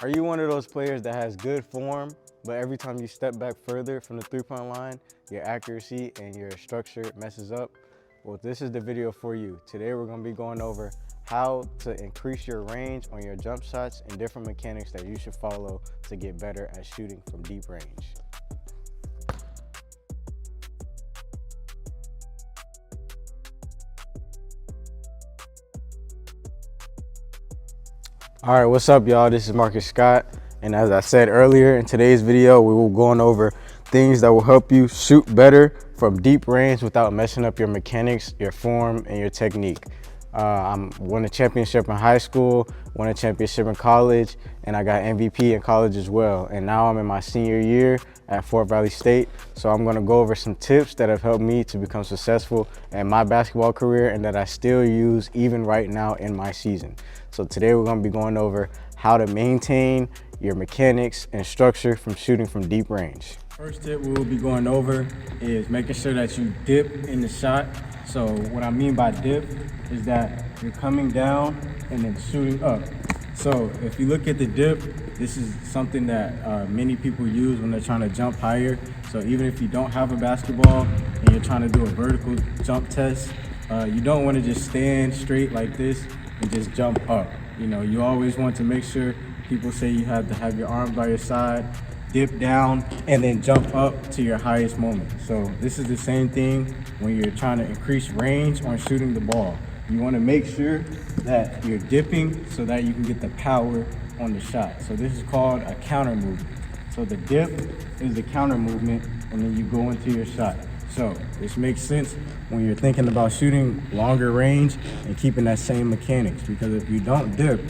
Are you one of those players that has good form, but every time you step back further from the three-point line, your accuracy and your structure messes up? Well, this is the video for you. Today we're going to be going over how to increase your range on your jump shots and different mechanics that you should follow to get better at shooting from deep range. All right, what's up, y'all? This is Marcus Scott, and as I said earlier, in today's video, we will be going over things that will help you shoot better from deep range without messing up your mechanics, your form, and your technique. I won a championship in high school, won a championship in college, and I got MVP in college as well. And now I'm in my senior year at Fort Valley State. So I'm gonna go over some tips that have helped me to become successful in my basketball career and that I still use even right now in my season. So today we're gonna be going over how to maintain your mechanics and structure from shooting from deep range. First tip we will be going over is making sure that you dip in the shot. So what I mean by dip is that you're coming down and then shooting up. So if you look at the dip, this is something that many people use when they're trying to jump higher. So even if you don't have a basketball and you're trying to do a vertical jump test, you don't want to just stand straight like this and just jump up. You know, you always want to make sure, people say you have to have your arms by your side, dip down, and then jump up to your highest moment. So this is the same thing when you're trying to increase range on shooting the ball. You want to make sure that you're dipping so that you can get the power on the shot. So this is called a counter movement. So the dip is the counter movement, and then you go into your shot. So this makes sense when you're thinking about shooting longer range and keeping that same mechanics, because if you don't dip,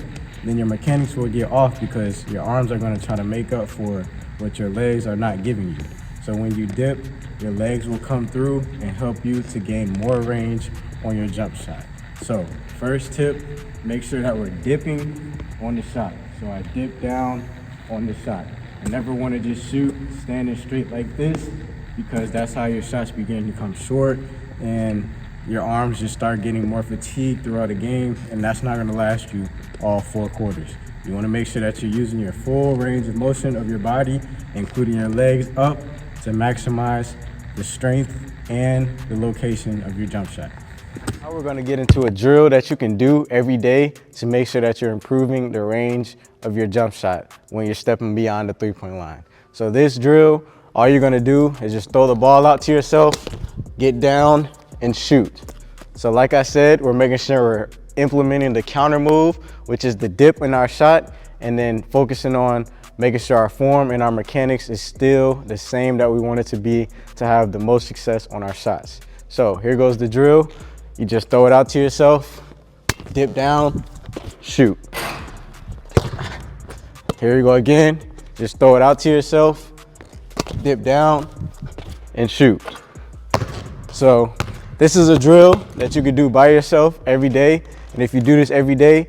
then your mechanics will get off because your arms are going to try to make up for what your legs are not giving you. So when you dip, your legs will come through and help you to gain more range on your jump shot. So first tip, make sure that we're dipping on the shot. So I dip down on the shot. I never want to just shoot standing straight like this, because that's how your shots begin to come short and your arms just start getting more fatigued throughout the game, and that's not going to last you all 4 quarters. You want to make sure that you're using your full range of motion of your body, including your legs up, to maximize the strength and the location of your jump shot. Now we're going to get into a drill that you can do every day to make sure that you're improving the range of your jump shot when you're stepping beyond the three-point line. So this drill, all you're going to do is just throw the ball out to yourself, get down, and shoot. So like I said, we're making sure we're implementing the counter move, which is the dip in our shot, and then focusing on making sure our form and our mechanics is still the same that we want it to be to have the most success on our shots. So here goes the drill. You just throw it out to yourself, dip down, shoot. Here you go again. Just throw it out to yourself, dip down, and shoot. So this is a drill that you can do by yourself every day. And if you do this every day,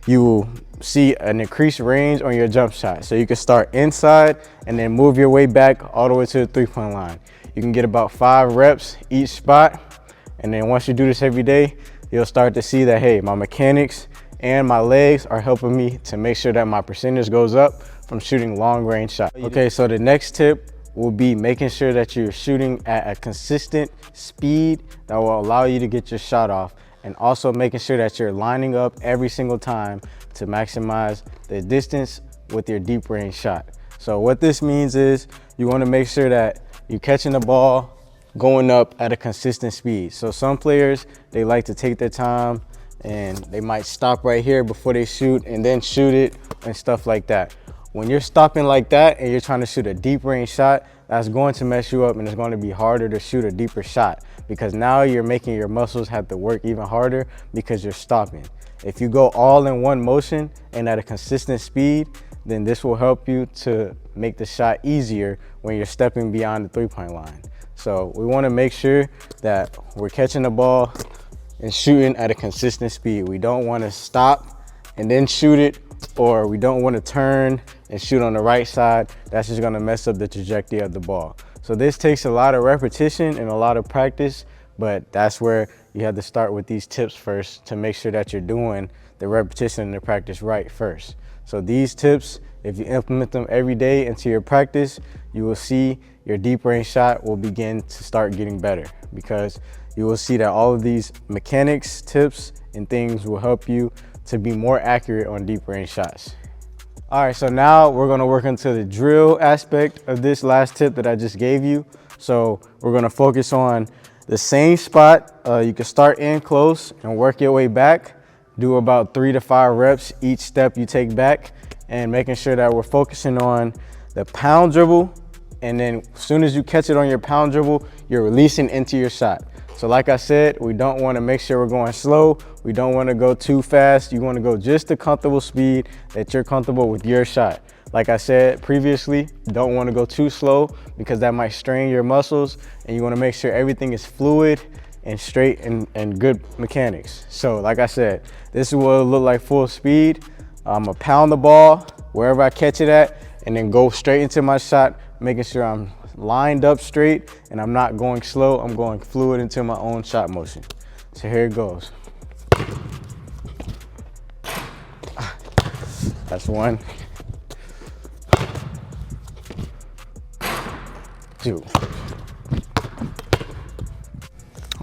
you will see an increased range on your jump shot. So you can start inside and then move your way back all the way to the three-point line. You can get about 5 reps each spot. And then once you do this every day, you'll start to see that, hey, my mechanics and my legs are helping me to make sure that my percentage goes up from shooting long range shots. Okay, so the next tip will be making sure that you're shooting at a consistent speed that will allow you to get your shot off, and also making sure that you're lining up every single time to maximize the distance with your deep range shot. So what this means is you want to make sure that you're catching the ball going up at a consistent speed. So some players, they like to take their time and they might stop right here before they shoot and then shoot it and stuff like that. When you're stopping like that and you're trying to shoot a deep range shot, that's going to mess you up, and it's going to be harder to shoot a deeper shot, because now you're making your muscles have to work even harder because you're stopping. If you go all in one motion and at a consistent speed, then this will help you to make the shot easier when you're stepping beyond the three-point line. So we want to make sure that we're catching the ball and shooting at a consistent speed. We don't want to stop and then shoot it, or we don't want to turn and shoot on the right side. That's just going to mess up the trajectory of the ball. So this takes a lot of repetition and a lot of practice, but that's where you have to start with these tips first to make sure that you're doing the repetition and the practice right first. So these tips If you implement them every day into your practice, you will see your deep range shot will begin to start getting better, because you will see that all of these mechanics, tips, and things will help you to be more accurate on deep range shots. All right, so now we're gonna work into the drill aspect of this last tip that I just gave you. So we're gonna focus on the same spot. You can start in close and work your way back. Do about 3 to 5 reps each step you take back, and making sure that we're focusing on the pound dribble. And then as soon as you catch it on your pound dribble, you're releasing into your shot. So like I said, we don't want to make sure we're going slow. We don't want to go too fast. You want to go just a comfortable speed that you're comfortable with your shot. Like I said previously, don't want to go too slow because that might strain your muscles, and you want to make sure everything is fluid and straight and good mechanics. So like I said, this is what it'll look like full speed. I'm gonna pound the ball wherever I catch it at, and then go straight into my shot, making sure I'm lined up straight and I'm not going slow. I'm going fluid into my own shot motion. So here it goes. That's 1, 2.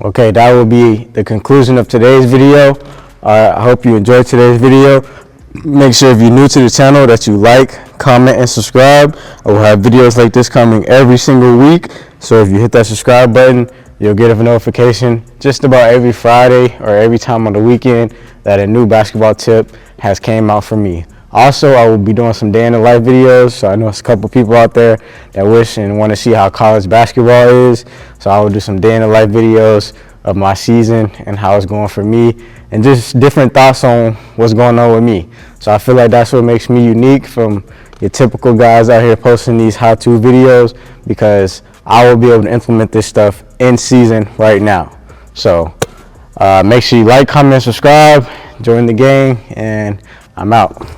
Okay, that will be the conclusion of today's video. I hope you enjoyed today's video. Make sure if you're new to the channel that you like, comment, and subscribe. I will have videos like this coming every single week. So if you hit that subscribe button, you'll get a notification just about every Friday or every time on the weekend that a new basketball tip has came out for me. Also, I will be doing some day in the life videos. So I know there's a couple people out there that wish and want to see how college basketball is. So I will do some day in the life videos of my season and how it's going for me, and just different thoughts on what's going on with me. So I feel like that's what makes me unique from your typical guys out here posting these how-to videos, because I will be able to implement this stuff in season right now. So make sure you like, comment, and subscribe, join the gang, and I'm out.